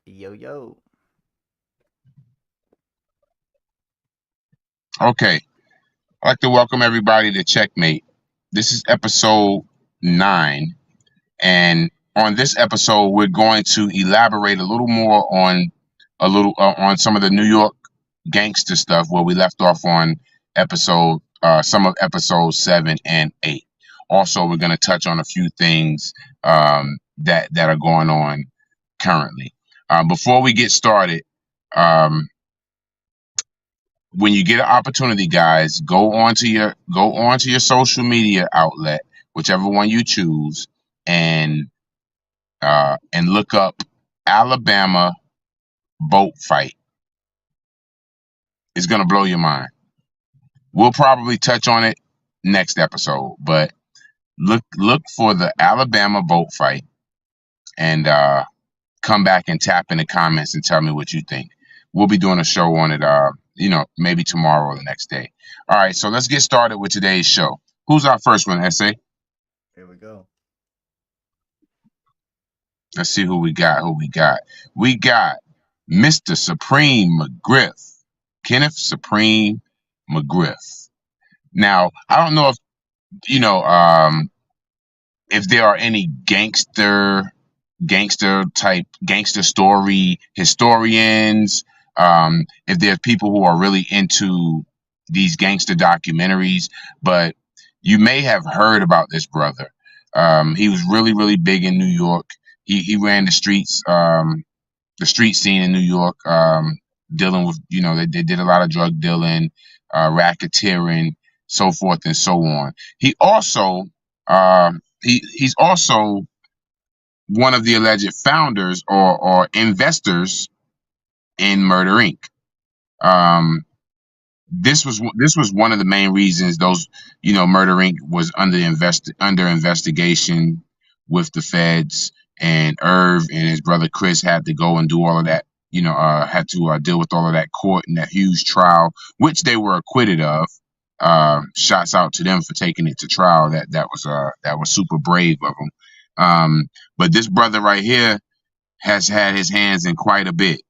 Yo, yo. Okay, I'd like to welcome everybody to Checkmate. This is episode 9, and on this episode, we're going to elaborate a little more on some of the New York gangster stuff where we left off on some of episode 7 and 8. Also, we're going to touch on a few things that are going on currently. Before we get started, um, when you get an opportunity, guys, go onto your social media outlet, whichever one you choose, and look up Alabama boat fight. It's gonna blow your mind. We'll probably touch on it next episode, but look for the Alabama boat fight and come back and tap in the comments and tell me what you think. We'll be doing a show on it, maybe tomorrow or the next day. All right, so let's get started with today's show. Who's our first one, SA? Here we go. Let's see who we got. We got Mr. Supreme McGriff, Kenneth Supreme McGriff. Now, I don't know if there are any gangster story historians, if there's people who are really into these gangster documentaries, but you may have heard about this brother. He was really, really big in New York. He ran the street scene in New York, dealing with, they did a lot of drug dealing, racketeering, so forth and so on. He also, he's also one of the alleged founders or investors in Murder Inc. This was one of the main reasons Murder Inc. was under investigation with the feds, and Irv and his brother Chris had to go and do all of that. Had to deal with all of that court and that huge trial, which they were acquitted of. Shouts out to them for taking it to trial. That was super brave of them. But this brother right here has had his hands in quite a bit.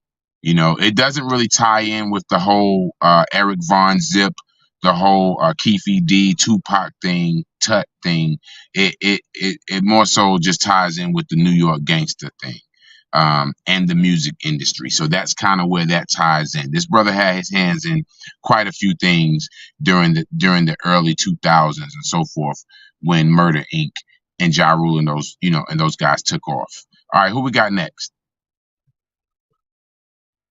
It doesn't really tie in with the whole Eric Von Zip, the whole Keefe D, Tupac thing, Tut thing. It more so just ties in with the New York gangster thing, and the music industry. So that's kind of where that ties in. This brother had his hands in quite a few things during the early 2000s and so forth, when Murder Inc. and Ja Rule and those guys took off. All right, who we got next?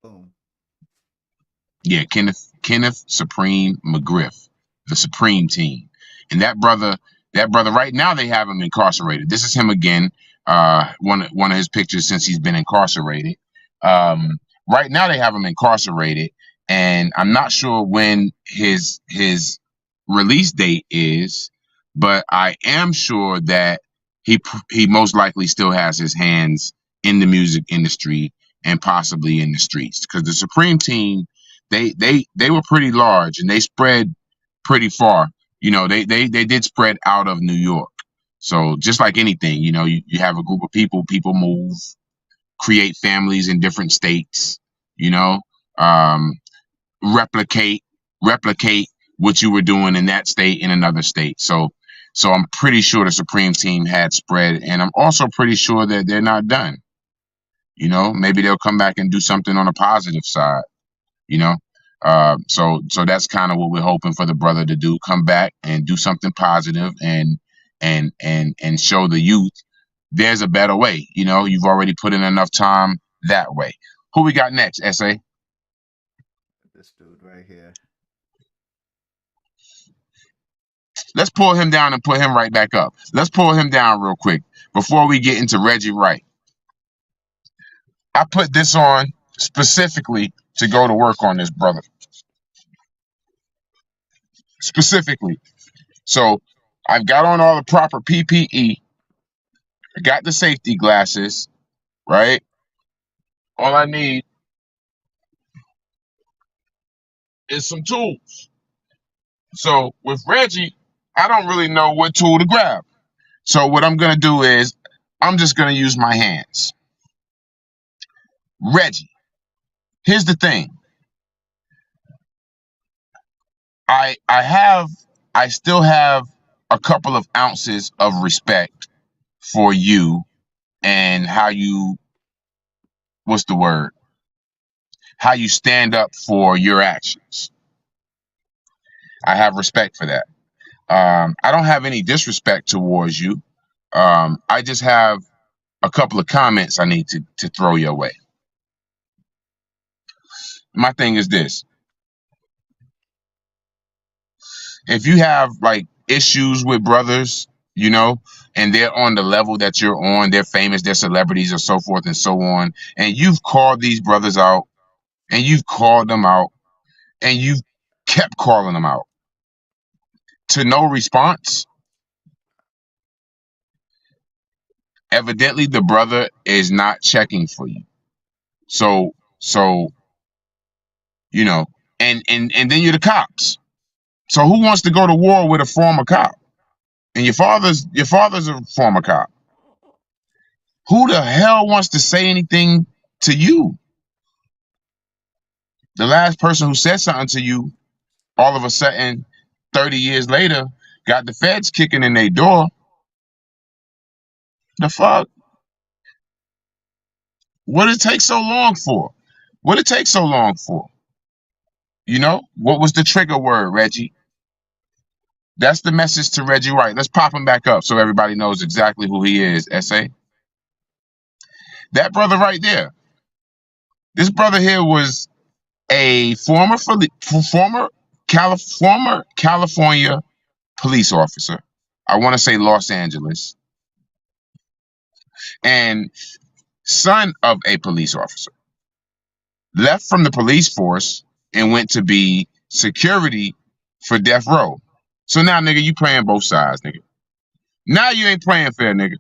Boom. Yeah, Kenneth Supreme McGriff, the Supreme Team, and that brother. Right now, they have him incarcerated. This is him again. One of his pictures since he's been incarcerated. Right now, they have him incarcerated, and I'm not sure when his release date is, but I am sure that he most likely still has his hands in the music industry and possibly in the streets, because the Supreme Team, they were pretty large and they spread pretty far. They did spread out of New York. So just like anything, you have a group of people move, create families in different states, you know, um, replicate replicate what you were doing in that state in another state. So I'm pretty sure the Supreme Team had spread, and I'm also pretty sure that they're not done. Maybe they'll come back and do something on a positive side. You know, so that's kind of what we're hoping for the brother to do: come back and do something positive, and show the youth there's a better way. You've already put in enough time that way. Who we got next, SA? This dude right here. Let's pull him down and put him right back up. Let's pull him down real quick before we get into Reggie Wright. I put this on specifically to go to work on this brother. Specifically. So I've got on all the proper PPE. I got the safety glasses, right? All I need is some tools. So with Reggie, I don't really know what tool to grab. So what I'm going to do is I'm just going to use my hands. Reggie, here's the thing. I still have a couple of ounces of respect for you and how you, what's the word? How you stand up for your actions. I have respect for that. I don't have any disrespect towards you. I just have a couple of comments I need to throw your way. My thing is this. If you have like issues with brothers, you know, and they're on the level that you're on, they're famous, they're celebrities or so forth and so on, and you've called these brothers out and you've called them out and you've kept calling them out to no response, evidently the brother is not checking for you. So, you know, and then you're the cops. So who wants to go to war with a former cop? And your father's a former cop. Who the hell wants to say anything to you? The last person who said something to you, all of a sudden, 30 years later, got the feds kicking in their door. The fuck? What did it take so long for? What did it take so long for? You know, what was the trigger word, Reggie? That's the message to Reggie Wright. Let's pop him back up so everybody knows exactly who he is, SA. That brother right there. This brother here was a former California police officer. I want to say Los Angeles. And son of a police officer. Left from the police force and went to be security for death row. So now, nigga, you playing both sides, nigga. Now you ain't playing fair, nigga.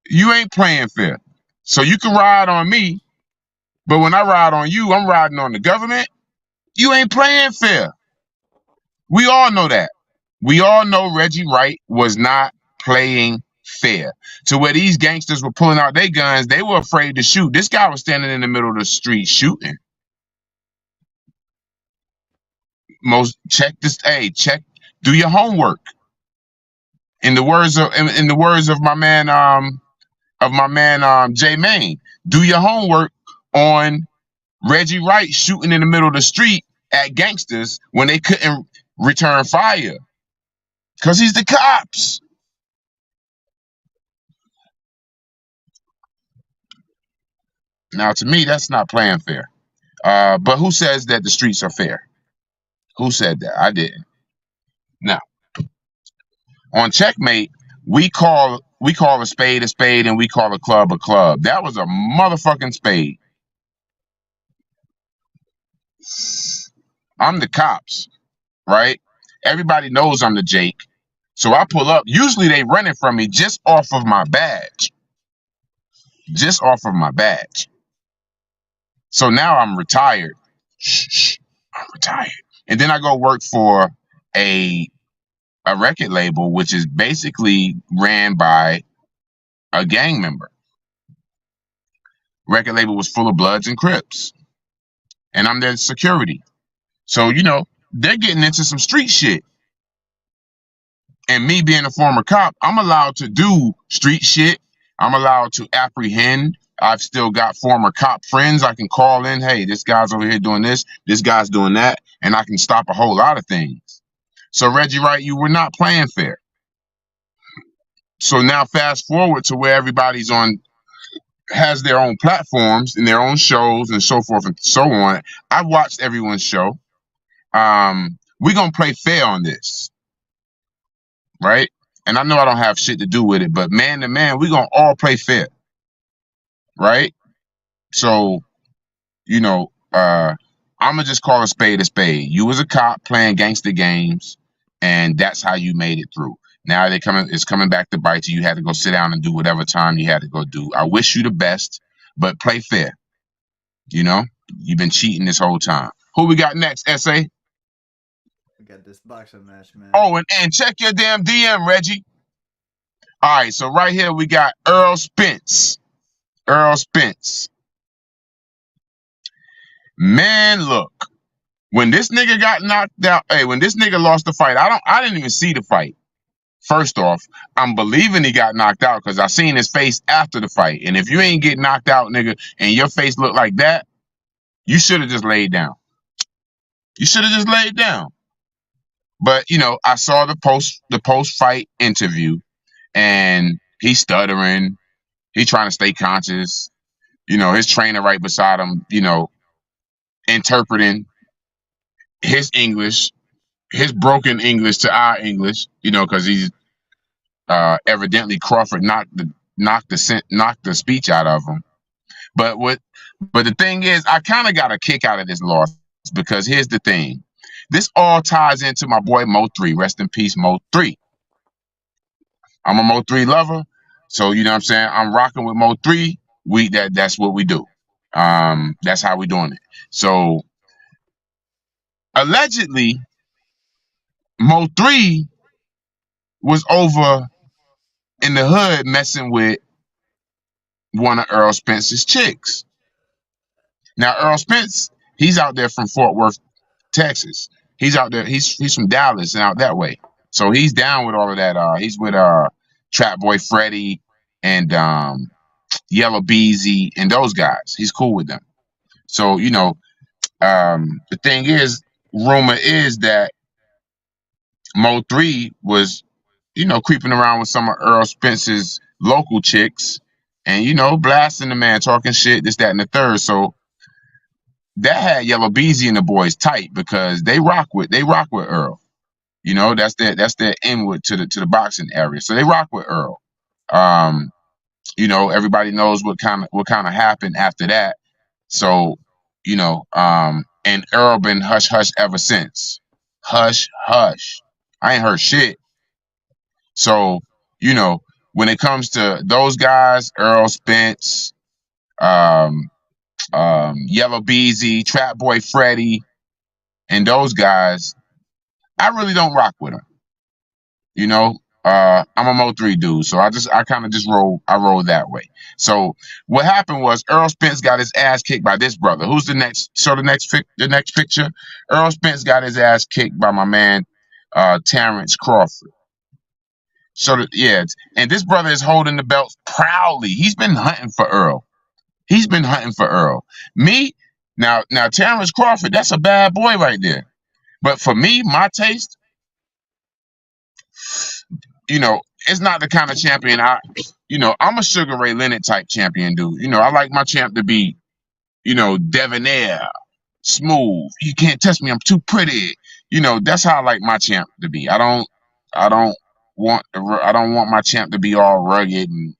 You ain't playing fair. So you can ride on me, but when I ride on you, I'm riding on the government. You ain't playing fair. We all know that. We all know Reggie Wright was not playing fair. To where these gangsters were pulling out their guns, they were afraid to shoot. This guy was standing in the middle of the street shooting. Check this. Hey, do your homework. In the words of my man J Main, do your homework on Reggie Wright shooting in the middle of the street at gangsters when they couldn't return fire. Because he's the cops. Now, to me, that's not playing fair. But who says that the streets are fair? Who said that? I didn't. Now, on Checkmate, we call a spade and we call a club a club. That was a motherfucking spade. I'm the cops, right? Everybody knows I'm the Jake. So I pull up. Usually they running from me just off of my badge. Just off of my badge. So now I'm retired. I'm retired. And then I go work for a record label, which is basically ran by a gang member. Record label was full of Bloods and Crips. And I'm their security. So, you know, they're getting into some street shit. And me being a former cop, I'm allowed to do street shit. I'm allowed to apprehend. I've still got former cop friends I can call in. Hey, this guy's over here doing this. This guy's doing that. And I can stop a whole lot of things. So, Reggie Wright, you were not playing fair. So now fast forward to where everybody's has their own platforms and their own shows and so forth and so on. I've watched everyone's show. We're going to play fair on this. Right? And I know I don't have shit to do with it, but man to man, we're going to all play fair. Right? So, you know, I'm going to just call a spade a spade. You was a cop playing gangster games, and that's how you made it through. Now it's coming back to bite you. You had to go sit down and do whatever time you had to go do. I wish you the best, but play fair. You know, you've been cheating this whole time. Who we got next, SA? We got this boxing match, man. Oh, and check your damn DM, Reggie. All right, so right here we got Earl Spence. Earl Spence. Man, look. When this nigga got knocked out, when this nigga lost the fight, I didn't even see the fight. First off, I'm believing he got knocked out because I seen his face after the fight. And if you ain't get knocked out, nigga, and your face look like that, you should have just laid down. You should have just laid down. But I saw the post fight interview, and he's stuttering. He trying to stay conscious. His trainer right beside him, interpreting his English, his broken English to our English, because he's evidently Crawford knocked the speech out of him. But the thing is, I kind of got a kick out of this loss because here's the thing. This all ties into my boy Mo 3. Rest in peace, Mo 3. I'm a Mo 3 lover. So, you know what I'm saying? I'm rocking with Mo 3. That's what we do. That's how we doing it. So, allegedly, Mo 3 was over in the hood messing with one of Earl Spence's chicks. Now, Earl Spence, he's out there from Fort Worth, Texas. He's out there. He's from Dallas and out that way. So he's down with all of that. He's with Trap Boy Freddie and Yellow Beezy and those guys. He's cool with them. So the thing is, rumor is that Mo 3 was, creeping around with some of Earl Spence's local chicks and, blasting the man, talking shit, this, that, and the third. So that had Yellow Beezy and the boys tight because they rock with Earl. That's their inward to the boxing area. So they rock with Earl. Everybody knows what kind of happened after that. So, and Earl been hush hush ever since. Hush hush. I ain't heard shit. So, when it comes to those guys, Earl Spence, Yellow Beezy, Trap Boy Freddie, and those guys, I really don't rock with them. I'm a Mo 3 dude, so I kind of just roll that way. So what happened was Earl Spence got his ass kicked by this brother. Who's the next? So the next picture, Earl Spence got his ass kicked by my man Terrence Crawford. So and this brother is holding the belt proudly. He's been hunting for Earl. Me, now Terrence Crawford, that's a bad boy right there. But for me, my taste, it's not the kind of champion I'm a Sugar Ray Leonard type champion dude. I like my champ to be, debonair, smooth. You can't touch me, I'm too pretty. That's how I like my champ to be. I don't want my champ to be all rugged and,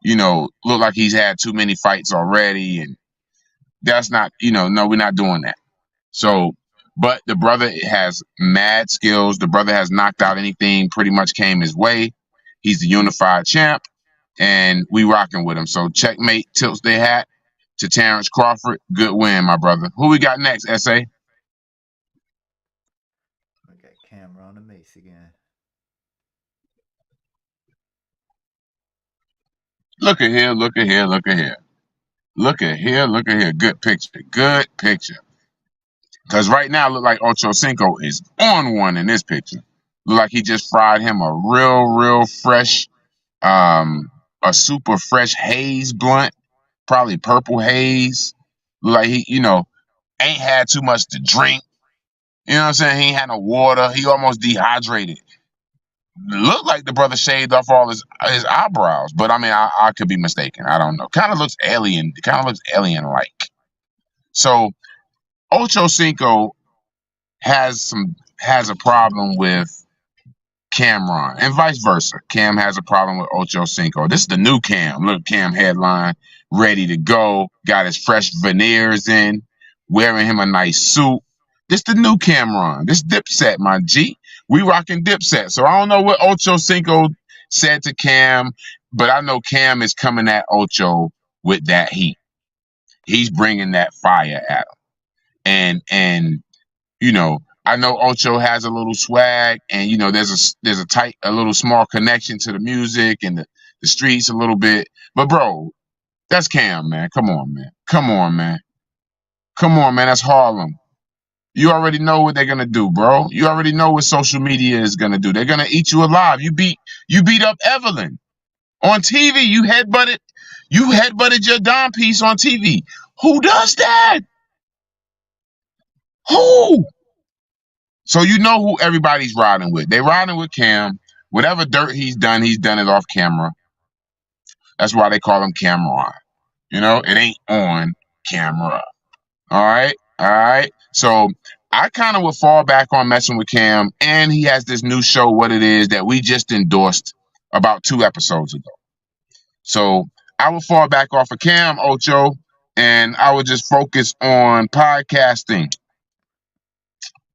look like he's had too many fights already. And that's not, no, we're not doing that. So, but the brother has mad skills. The brother has knocked out anything pretty much came his way. He's the unified champ, and we rocking with him. So Checkmate tilts their hat to Terrence Crawford. Good win, my brother. Who we got next, S.A.? We got Camera on the Mace again. Look at here. Good picture. Because right now, look like Ocho Cinco is on one in this picture. Look like he just fried him a real fresh, a super fresh haze blunt, probably purple haze. Look like he, ain't had too much to drink. You know what I'm saying? He ain't had no water. He almost dehydrated. Looked like the brother shaved off all his eyebrows, but I mean, I could be mistaken. I don't know. Kind of looks alien. Kind of looks alien-like. So Ocho Cinco has a problem with Cameron, and vice versa. Cam has a problem with Ocho Cinco. This is the new Cam. Look, Cam headline, ready to go. Got his fresh veneers in, wearing him a nice suit. This the new Cameron. This Dipset, my G. We rocking Dipset. So I don't know what Ocho Cinco said to Cam, but I know Cam is coming at Ocho with that heat. He's bringing that fire at him. And I know Ocho has a little swag, and there's a little small connection to the music and the streets a little bit. But bro, that's Cam, man. Come on, man. Come on, man. That's Harlem. You already know what they're gonna do, bro. You already know what social media is gonna do. They're gonna eat you alive. You beat up Evelyn on TV. You headbutted your dime piece on TV. Who does that? Who? So you know who everybody's riding with. They riding with Cam. Whatever dirt he's done it off camera. That's why they call him Cameron. It ain't on camera. All right. All right. So I kind of would fall back on messing with Cam, and he has this new show, What It Is, that we just endorsed about 2 episodes ago. So I would fall back off of Cam, Ocho, and I would just focus on podcasting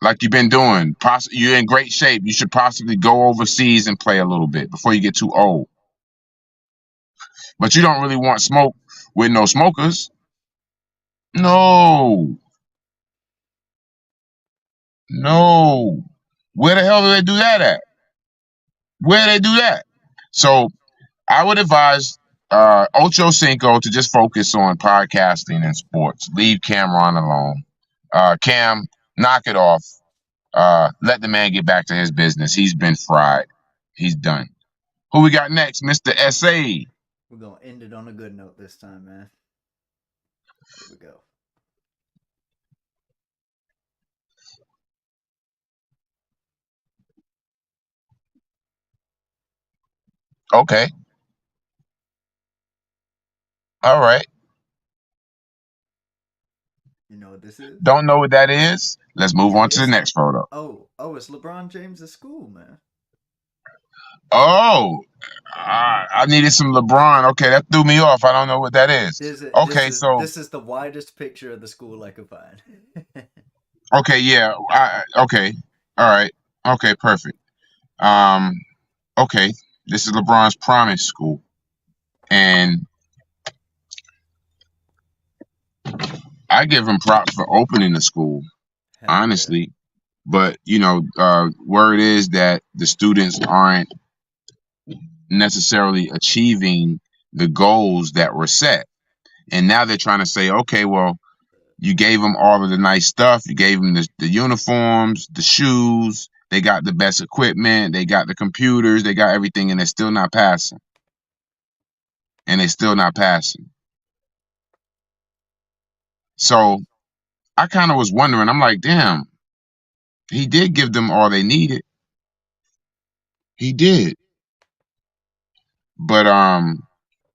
like you've been doing. You're in great shape. You should possibly go overseas and play a little bit before you get too old. But you don't really want smoke with no smokers. No. Where the hell do they do that at? Where do they do that? So I would advise Ocho Cinco to just focus on podcasting and sports. Leave Cameron alone. Cam, knock it off. Let the man get back to his business. He's been fried. He's done. Who we got next? Mr. S.A. We're going to end it on a good note this time, man. Here we go. Okay. All right. You know what this is? Don't know what that is? Let's move on to the next photo. It's LeBron James' school, man. Oh, I needed some LeBron. Okay, that threw me off. I don't know what that is. This is the widest picture of the school I could find. Okay, yeah. Okay, all right. Okay, perfect. Okay, this is LeBron's promise school, and I give him props for opening the school, honestly. Yeah. But word is that the students aren't necessarily achieving the goals that were set, and now they're trying to say, okay, well, you gave them all of the nice stuff, you gave them the uniforms, the shoes, they got the best equipment, they got the computers, they got everything, and they're still not passing. So I kind of was wondering, I'm like, damn, he did give them all they needed. He did. But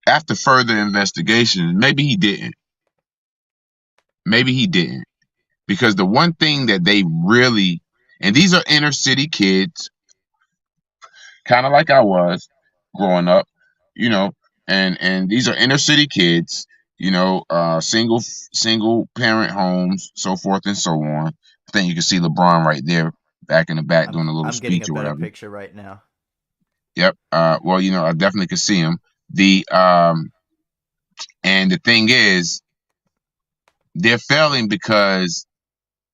after further investigation, maybe he didn't. Because the one thing that they really, and these are inner city kids, kind of like I was growing up, and these are inner city kids, single parent homes, so forth and so on. I think you can see LeBron right there back in the back doing a little speech or whatever. I'm getting a better picture right now. Yep. Well, I definitely could see him. And the thing is, they're failing because,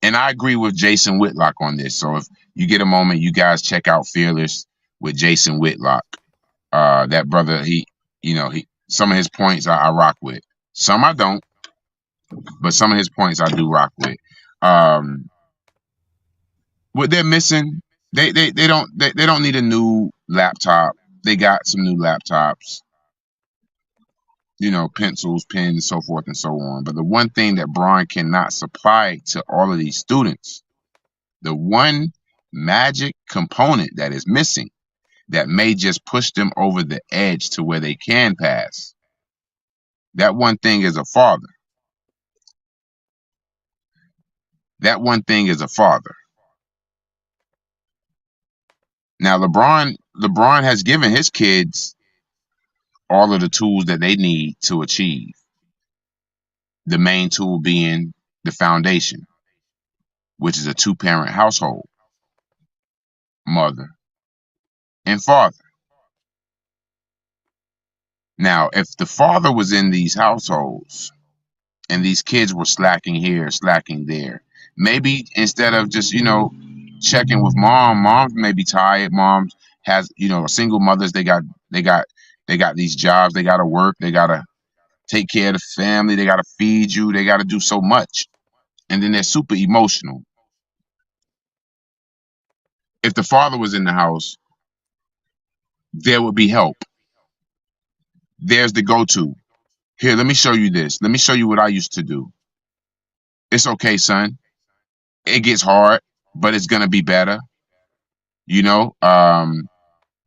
and I agree with Jason Whitlock on this. So if you get a moment, you guys check out Fearless with Jason Whitlock. That brother, he some of his points I rock with. Some I don't, but some of his points I do rock with. What they're missing, they don't need a new laptop. They got some new laptops, pencils, pens, so forth and so on. But the one thing that Bron cannot supply to all of these students, the one magic component that is missing, that may just push them over the edge to where they can pass, that one thing is a father. That one thing is a father. Now, LeBron has given his kids all of the tools that they need to achieve. The main tool being the foundation, which is a 2-parent household, mother and father. Now, if the father was in these households and these kids were slacking here, slacking there, maybe instead of just, checking with moms may be tired. Moms has, single mothers, they got these jobs, they got to work, they got to take care of the family, they got to feed you, they got to do so much. and then they're super emotional. If the father was in the house, there would be help. There's the go-to. Here, let me show you this. Let me show you what I used to do. It's okay, son. It gets hard, but it's gonna be better. You know,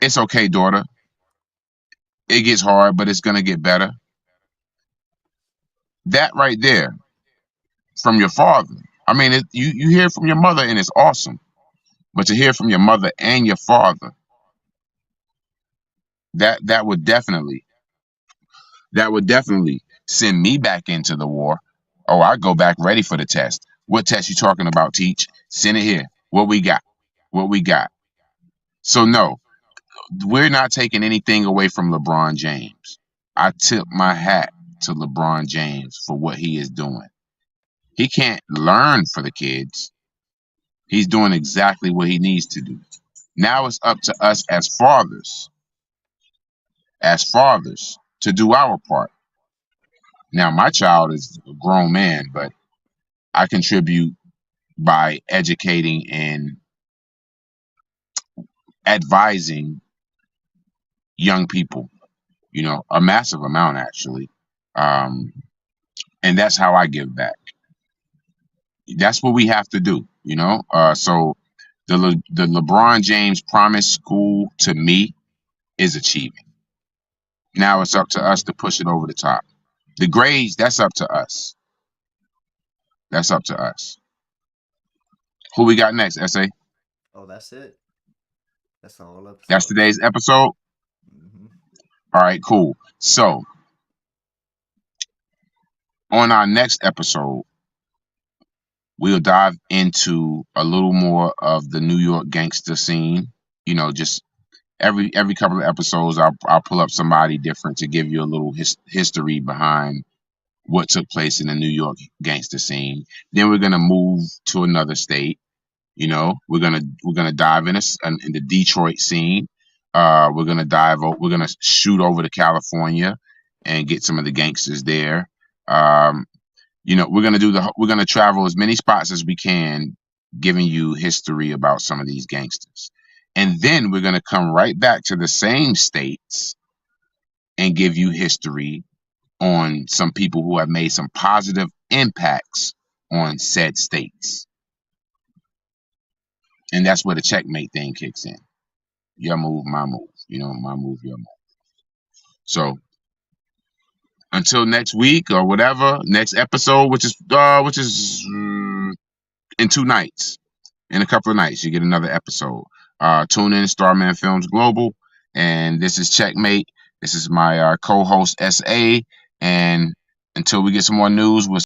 it's okay, daughter. It gets hard, but it's gonna get better. That right there from your father. I mean, you hear from your mother and it's awesome, but to hear from your mother and your father, that would definitely send me back into the war. Oh, I go back ready for the test. What test you talking about, teach? Send it here. What we got? What we got? So no, we're not taking anything away from LeBron James. I tip my hat to LeBron James for what he is doing. He can't learn for the kids. He's doing exactly what he needs to do. Now it's up to us as fathers, to do our part. Now my child is a grown man, but I contribute by educating and advising young people, a massive amount actually. And that's how I give back. That's what we have to do. So the LeBron James promised school to me is achieving. Now it's up to us to push it over the top. The grades, that's up to us. That's up to us. Who we got next, SA? Oh, that's it. That's the whole episode. That's today's episode? Mm-hmm. All right, cool. So, on our next episode, we'll dive into a little more of the New York gangster scene. Just every couple of episodes, I'll pull up somebody different to give you a little history behind what took place in the New York gangster scene. Then we're gonna move to another state. We're gonna dive in the Detroit scene. We're gonna shoot over to California and get some of the gangsters there. We're gonna travel as many spots as we can, giving you history about some of these gangsters. And then we're gonna come right back to the same states and give you history on some people who have made some positive impacts on said states. And that's where the checkmate thing kicks in. Your move, my move. My move, your move. So until next week or whatever, next episode, which is in 2 nights. In a couple of nights, you get another episode. Tune in, Starman Films Global. And this is Checkmate. This is my co-host, SA. And until we get some more news, we'll